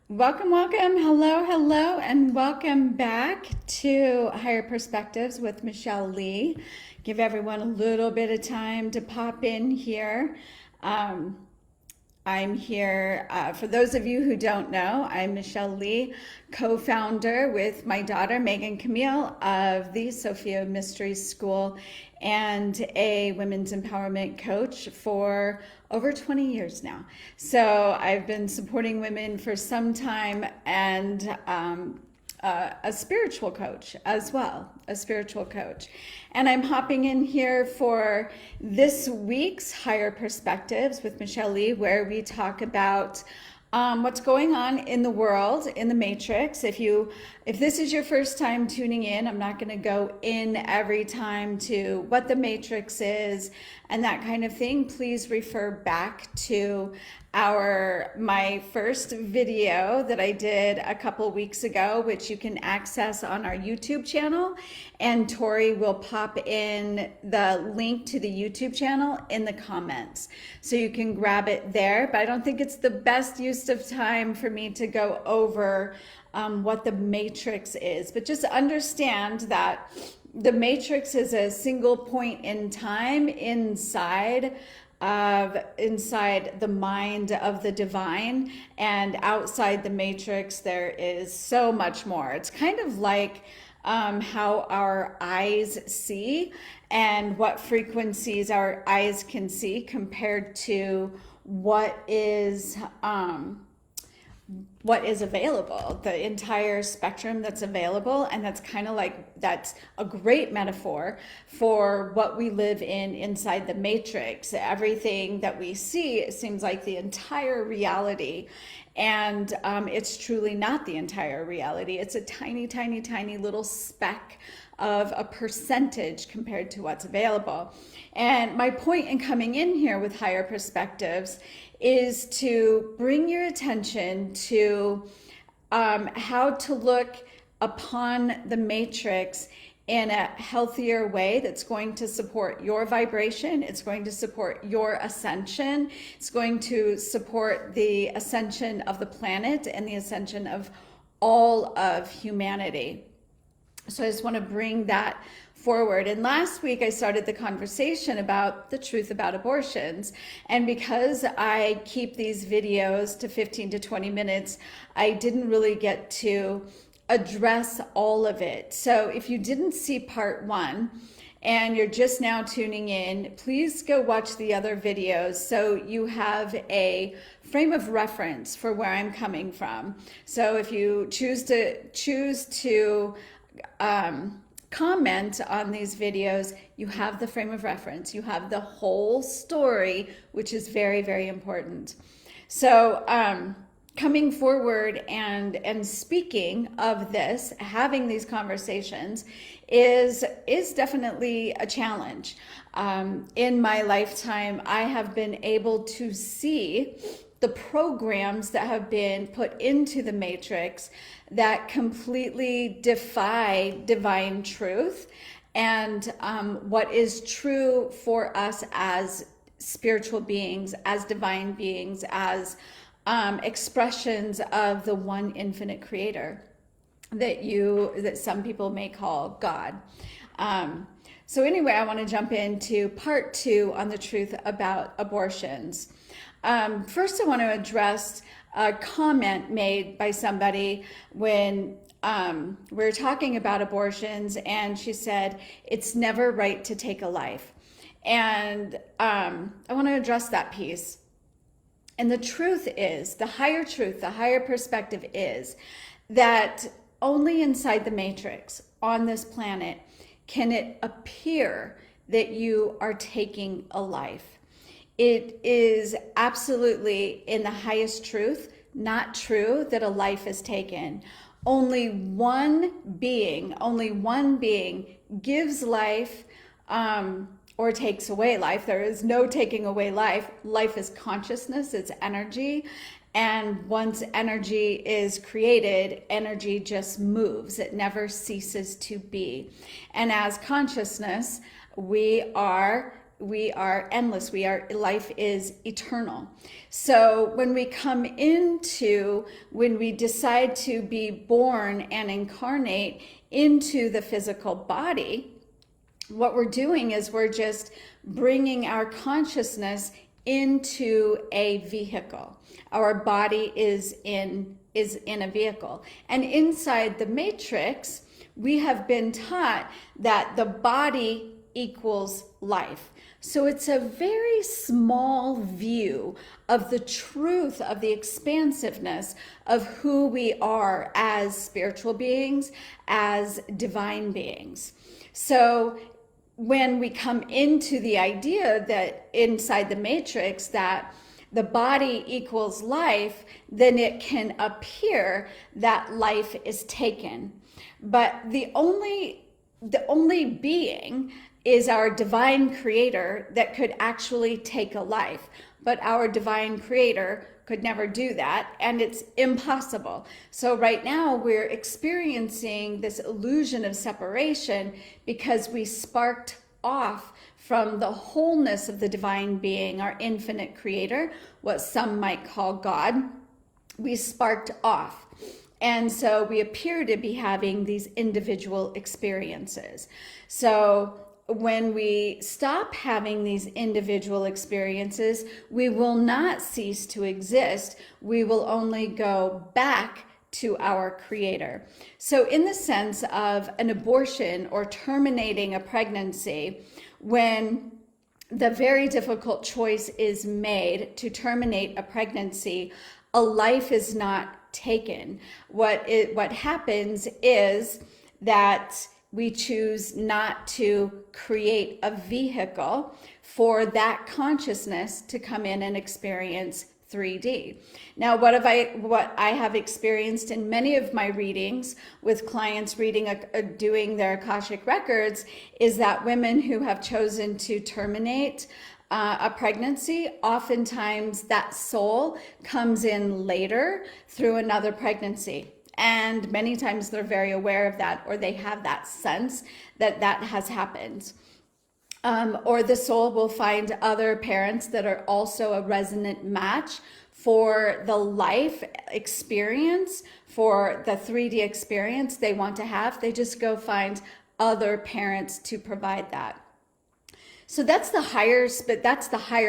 Welcome, welcome. Hello, hello, and welcome back to Higher Perspectives with Michelle Lee. Give everyone a little bit of time to pop in here. Um, I'm here, for those of you who don't know, I'm Michelle Lee, co-founder with my daughter, Megan Camille, of the Sophia Mystery School and a women's empowerment coach for over 20 years now. So I've been supporting women for some time and a spiritual coach as well, a spiritual coach. And I'm hopping in here for this week's Higher Perspectives with Michelle Lee, where we talk about what's going on in the world, in the matrix. If this is your first time tuning in, I'm not going to go in every time to what the matrix is and that kind of thing. Please refer back to my first video that I did a couple weeks ago, which you can access on our YouTube channel. And Tori will pop in the link to the YouTube channel in the comments. So you can grab it there, but I don't think it's the best use of time for me to go over what the matrix is. But just understand that the matrix is a single point in time inside the mind of the divine, and outside the matrix there is so much more. It's kind of like how our eyes see and what frequencies our eyes can see compared to what is available, the entire spectrum that's available. And that's kind of like, that's a great metaphor for what we live in inside the matrix. Everything that we see, it seems like the entire reality. And it's truly not the entire reality. It's a tiny, tiny, tiny little speck of a percentage compared to what's available. And my point in coming in here with Higher Perspectives is to bring your attention to how to look upon the matrix in a healthier way that's going to support your vibration. It's going to support your ascension. It's going to support the ascension of the planet and the ascension of all of humanity. So I just want to bring that forward. And last week I started the conversation about the truth about abortions. And because I keep these videos to 15 to 20 minutes, I didn't really get to address all of it. So if you didn't see part one and you're just now tuning in, please go watch the other videos so you have a frame of reference for where I'm coming from. So if you choose to comment on these videos, you have the frame of reference, you have the whole story, which is very, very important. So coming forward and speaking of this, having these conversations is definitely a challenge. In my lifetime, I have been able to see the programs that have been put into the matrix that completely defy divine truth and what is true for us as spiritual beings, as divine beings, as expressions of the one infinite creator that some people may call God. So anyway, I want to jump into part two on the truth about abortions. First, I want to address a comment made by somebody when we were talking about abortions, and she said, it's never right to take a life. And I want to address that piece. And the truth is, the higher perspective is that only inside the matrix on this planet can it appear that you are taking a life. It is absolutely, in the highest truth, not true that a life is taken. Only one being gives life or takes away life. There is no taking away life. Life is consciousness, it's energy. And once energy is created, energy just moves. It never ceases to be. And as consciousness, we are we are endless. Life is eternal. So when we decide to be born and incarnate into the physical body, what we're doing is we're just bringing our consciousness into a vehicle. Our body is in a vehicle. And inside the matrix, we have been taught that the body equals life. So it's a very small view of the truth of the expansiveness of who we are as spiritual beings, as divine beings. So when we come into the idea that inside the matrix that the body equals life, then it can appear that life is taken. But the only being is our divine creator that could actually take a life. But our divine creator could never do that, and it's impossible. So right now we're experiencing this illusion of separation because we sparked off from the wholeness of the divine being, our infinite creator, what some might call God. We sparked off. And so we appear to be having these individual experiences. So when we stop having these individual experiences, we will not cease to exist. We will only go back to our creator. So in the sense of an abortion or terminating a pregnancy, when the very difficult choice is made to terminate a pregnancy, a life is not taken. What happens is that we choose not to create a vehicle for that consciousness to come in and experience 3D. Now, what I have experienced in many of my readings with clients doing their Akashic records is that women who have chosen to terminate a pregnancy, oftentimes that soul comes in later through another pregnancy. And many times they're very aware of that, or they have that sense that that has happened. Or the soul will find other parents that are also a resonant match for the life experience, for the 3D experience they want to have. They just go find other parents to provide that. So that's the higher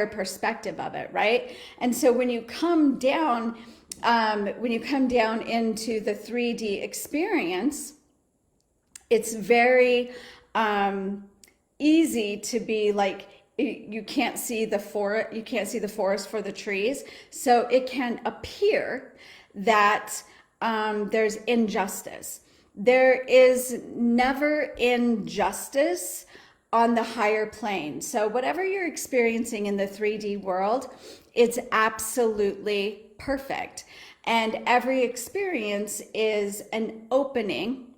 perspective of it, right? And so when you come down into the 3D experience, it's very easy to be like, you can't see the forest for the trees. So it can appear that there's injustice. There is never injustice on the higher plane. So whatever you're experiencing in the 3D world, it's absolutely perfect. And every experience is an opening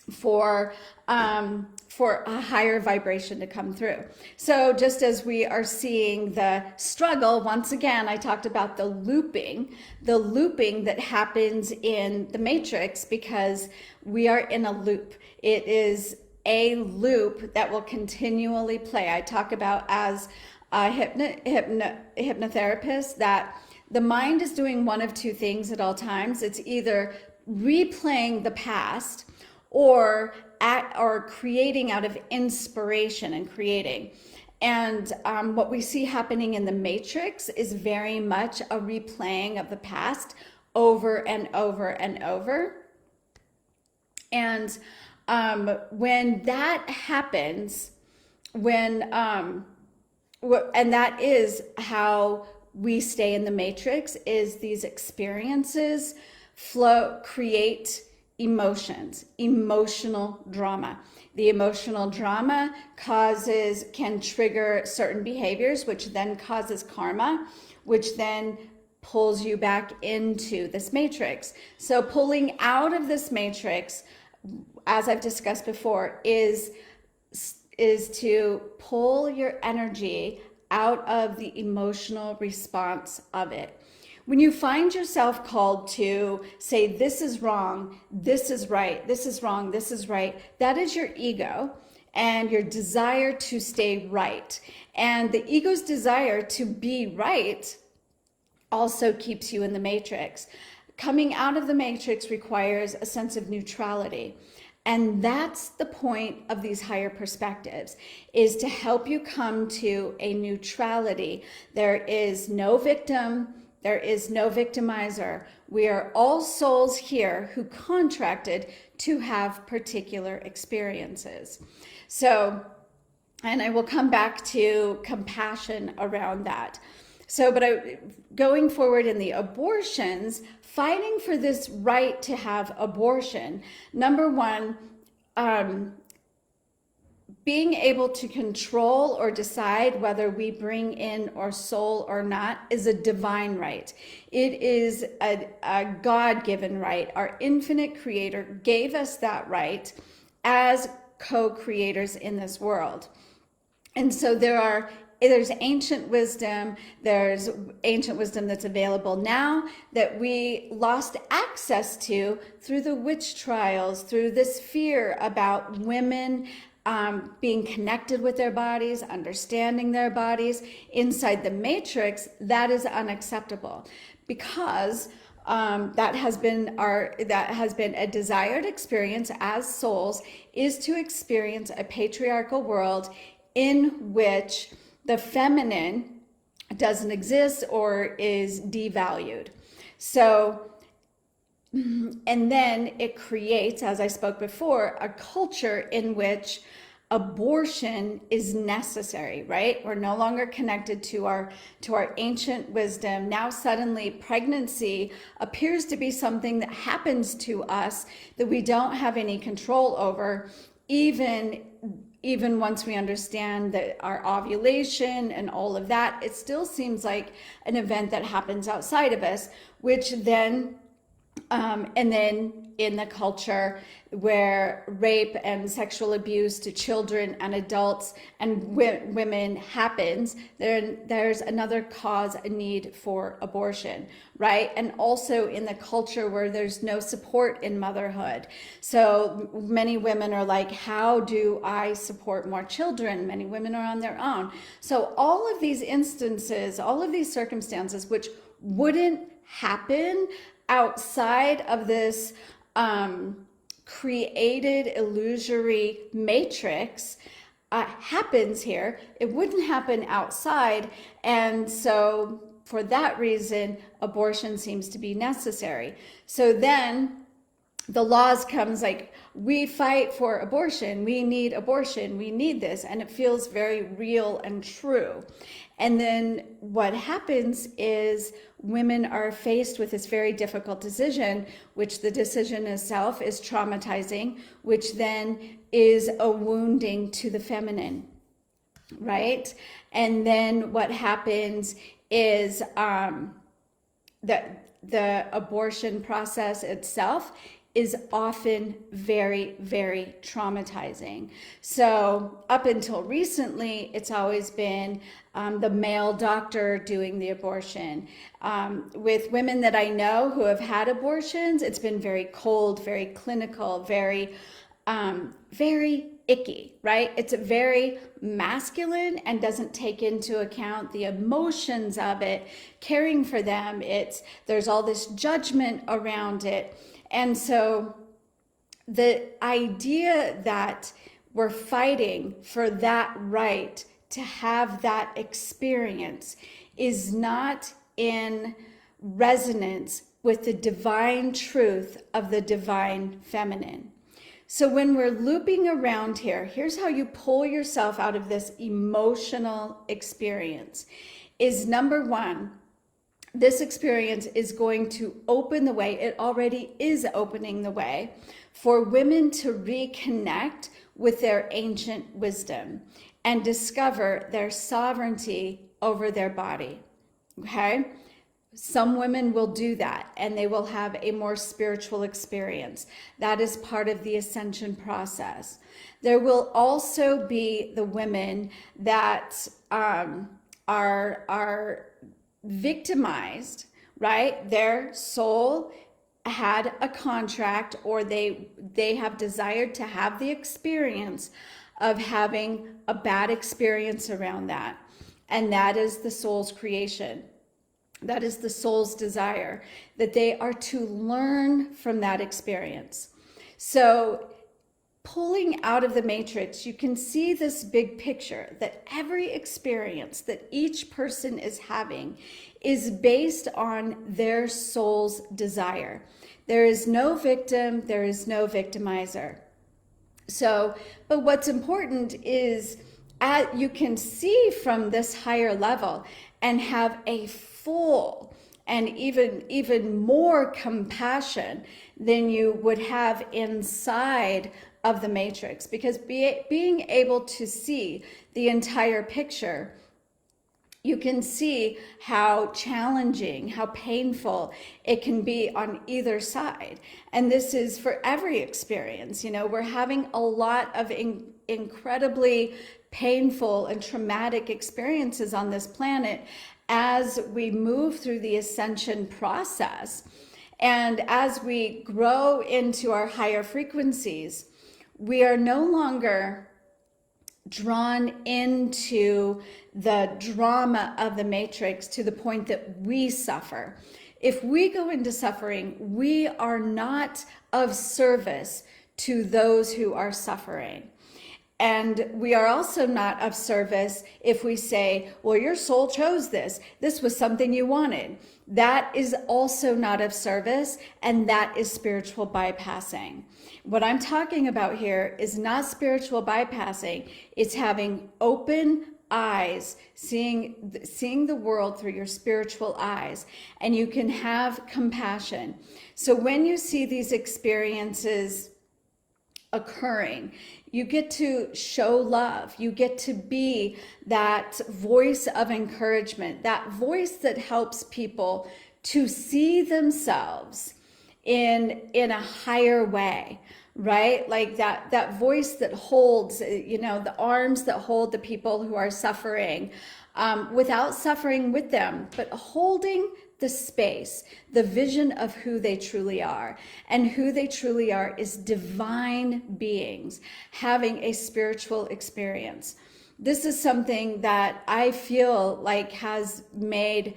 for a higher vibration to come through. So just as we are seeing the struggle, once again, I talked about the looping that happens in the matrix, because we are in a loop. It is a loop that will continually play. I talk about as a hypnotherapist that the mind is doing one of two things at all times. It's either replaying the past or creating out of inspiration and creating. And what we see happening in the matrix is very much a replaying of the past over and over and over. And when that happens, and that is how we stay in the matrix, is these experiences create emotions, emotional drama. The emotional drama can trigger certain behaviors, which then causes karma, which then pulls you back into this matrix. So pulling out of this matrix, as I've discussed before, is to pull your energy out of the emotional response of it. When you find yourself called to say, this is wrong, this is right, this is wrong, this is right, that is your ego. and your desire to stay right. And the ego's desire to be right also keeps you in the matrix. Coming out of the matrix requires a sense of neutrality. And that's the point of these higher perspectives, is to help you come to a neutrality. There is no victim, there is no victimizer. We are all souls here who contracted to have particular experiences. So, and I will come back to compassion around that. So, going forward in the abortions, fighting for this right to have abortion, number one, being able to control or decide whether we bring in our soul or not is a divine right. It is a God-given right. Our infinite creator gave us that right as co-creators in this world. And so there's ancient wisdom that's available now that we lost access to through the witch trials, through this fear about women being connected with their bodies, understanding their bodies. Inside the matrix, that is unacceptable, because that has been a desired experience as souls, is to experience a patriarchal world in which the feminine doesn't exist or is devalued. So, and then it creates, as I spoke before, a culture in which abortion is necessary, right? We're no longer connected to our ancient wisdom. Now suddenly pregnancy appears to be something that happens to us that we don't have any control over, even once we understand that our ovulation and all of that. It still seems like an event that happens outside of us, which then and then in the culture where rape and sexual abuse to children and adults and women happens, there's another cause, a need for abortion, right? And also in the culture where there's no support in motherhood. So many women are like, how do I support more children? Many women are on their own. So all of these instances, all of these circumstances, which wouldn't happen outside of this created illusory matrix, happens here. It wouldn't happen outside. And so for that reason, abortion seems to be necessary. So then the laws comes like, we fight for abortion, we need this, and it feels very real and true. And then what happens is women are faced with this very difficult decision, which the decision itself is traumatizing, which then is a wounding to the feminine, right? And then what happens is that the abortion process itself is often very, very traumatizing. So up until recently, it's always been the male doctor doing the abortion. With women that I know who have had abortions, it's been very cold, very clinical, very icky, right? It's very masculine and doesn't take into account the emotions of it, caring for them. There's all this judgment around it. And so the idea that we're fighting for that right to have that experience is not in resonance with the divine truth of the divine feminine. So when we're looping around here, here's how you pull yourself out of this emotional experience is, number one, this experience is going to open the way, it already is opening the way, for women to reconnect with their ancient wisdom and discover their sovereignty over their body, okay? Some women will do that and they will have a more spiritual experience. That is part of the ascension process. There will also be the women that are victimized, right? Their soul had a contract, or they have desired to have the experience of having a bad experience around that. And that is the soul's creation. That is the soul's desire, that they are to learn from that experience. So pulling out of the matrix, you can see this big picture that every experience that each person is having is based on their soul's desire. There is no victim, there is no victimizer. So, but what's important is you can see from this higher level and have a full and even more compassion than you would have inside of the matrix, because being able to see the entire picture, you can see how challenging, how painful it can be on either side. And this is for every experience. You know, we're having a lot of incredibly painful and traumatic experiences on this planet as we move through the ascension process. And as we grow into our higher frequencies, we are no longer drawn into the drama of the matrix to the point that we suffer. If we go into suffering, we are not of service to those who are suffering. And we are also not of service if we say, well, your soul chose this. This was something you wanted. That is also not of service, and that is spiritual bypassing. What I'm talking about here is not spiritual bypassing. It's having open eyes, seeing the world through your spiritual eyes, and you can have compassion. So when you see these experiences occurring, you get to show love. You get to be that voice of encouragement, that voice that helps people to see themselves in a higher way, right? Like that voice that holds, you know, the arms that hold the people who are suffering, without suffering with them, but holding the space, the vision of who they truly are. And who they truly are is divine beings having a spiritual experience. This is something that I feel like has made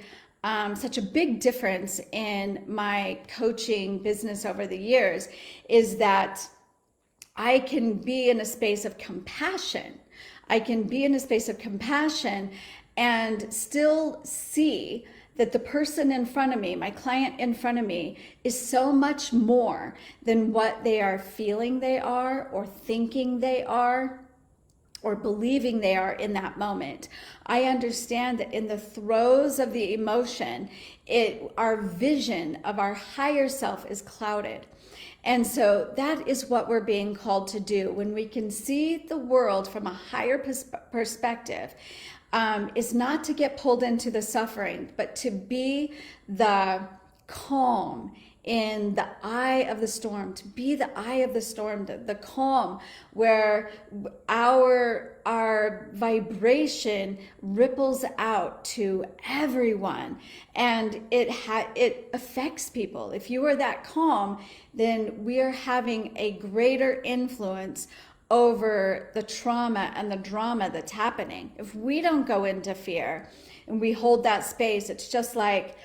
such a big difference in my coaching business over the years, is that I can be in a space of compassion. I can be in a space of compassion and still see that the person in front of me, my client in front of me, is so much more than what they are feeling they are, or thinking they are, or believing they are in that moment. I understand that in the throes of the emotion, our vision of our higher self is clouded. And so that is what we're being called to do. When we can see the world from a higher perspective, is not to get pulled into the suffering, but to be the calm in the eye of the storm, to be the eye of the storm, the calm where our vibration ripples out to everyone, and it affects people. If you are that calm, then we are having a greater influence over the trauma and the drama that's happening. If we don't go into fear and we hold that space, it's just like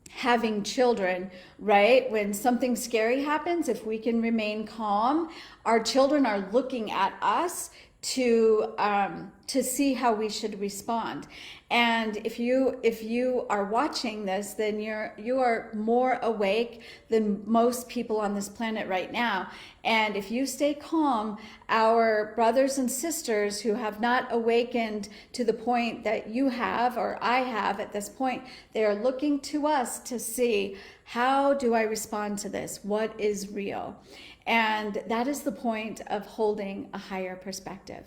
having children, right? When something scary happens, if we can remain calm, our children are looking at us to see how we should respond. And if you are watching this, then you are more awake than most people on this planet right now. And if you stay calm, our brothers and sisters who have not awakened to the point that you have or I have at this point, they are looking to us to see, how do I respond to this? What is real? And that is the point of holding a higher perspective.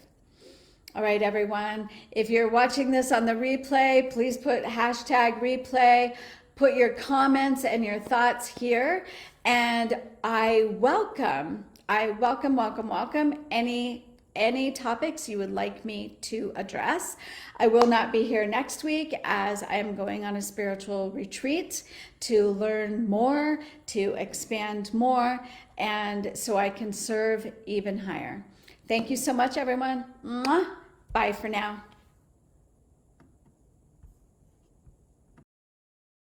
All right, everyone, if you're watching this on the replay, please put hashtag replay, put your comments and your thoughts here. And I welcome any topics you would like me to address. I will not be here next week, as I am going on a spiritual retreat to learn more, to expand more, and so I can serve even higher. Thank you so much, everyone. Mwah. Bye for now.